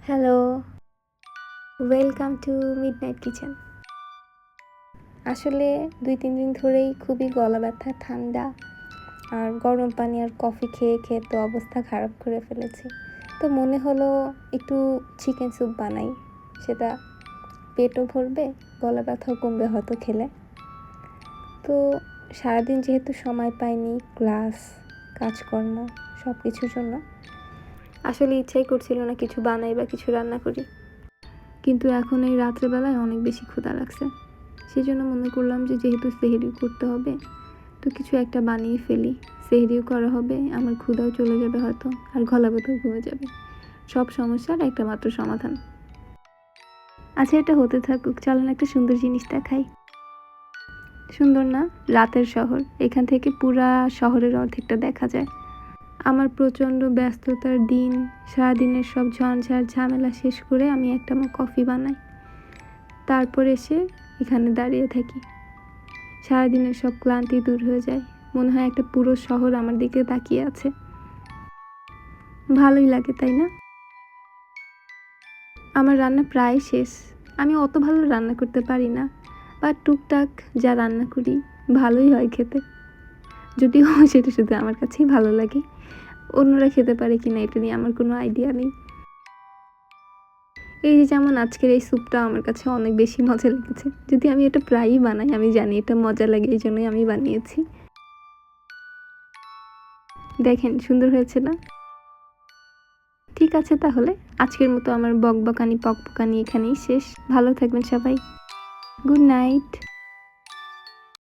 Hello, welcome to midnight kitchen. আসলে ২-৩ দিন ধরেই খুবই গলা ব্যথা, ঠান্ডা আর গরম পানি আর কফি খেয়ে খেয়ে তো অবস্থা খারাপ করে ফেলেছি। তো মনে হলো একটু চিকেন স্যুপ বানাই, সেটা পেটও ভরবে, গলা ব্যথাও কমবে হয়তো খেলে। তো সারাদিন যেহেতু সময় পাইনি, ক্লাস, কাজকর্ম সব কিছুর জন্য আসলে ইচ্ছাই করছিল না কিছু বানাই বা কিছু রান্না করি। কিন্তু এখন এই রাত্রেবেলায় অনেক বেশি ক্ষুধা লাগছে, সেই জন্য মনে করলাম যে যেহেতু সেহরি করতে হবে তো কিছু একটা বানিয়ে ফেলি। সেহরিও করা হবে, আমার ক্ষুধাও চলে যাবে হয়তো, আর গলা ব্যথাও কমে যাবে। সব সমস্যার একটা মাত্র সমাধান। আচ্ছা, এটা হতে থাকুক, চলেন একটা সুন্দর জিনিস দেখাই। সুন্দর না? রাতের শহর, এখান থেকে পুরা শহরের অর্ধেকটা দেখা যায়। আমার প্রচণ্ড ব্যস্ততার দিন, সারাদিনের সব ঝঞ্ঝাট ঝামেলা শেষ করে আমি একটা কফি বানাই, তারপর এসে এখানে দাঁড়িয়ে থাকি। সারাদিনের সব ক্লান্তি দূর হয়ে যায়, মনে হয় একটা পুরো শহর আমার দিকে তাকিয়ে আছে। ভালোই লাগে, তাই না? আমার রান্না প্রায় শেষ। আমি অত ভালো রান্না করতে পারি না, বা টুকটাক যা রান্না করি ভালোই হয় খেতে, যদিও সেটা শুধু আমার কাছেই ভালো লাগে। অন্যরা খেতে পারে কিনা এটা নিয়ে আমার কোনো আইডিয়া নেই। এই যে যেমন আজকের এই স্যুপটা আমার কাছে অনেক বেশি মজা লেগেছে, যদি আমি এটা প্রায়ই বানাই, আমি জানি এটা মজা লাগে, এই জন্যই আমি বানিয়েছি। দেখেন সুন্দর হয়েছে না? ঠিক আছে, তাহলে আজকের মতো আমার বকবকানি পকপকানি এখানেই শেষ। ভালো থাকবেন সবাই। Good night.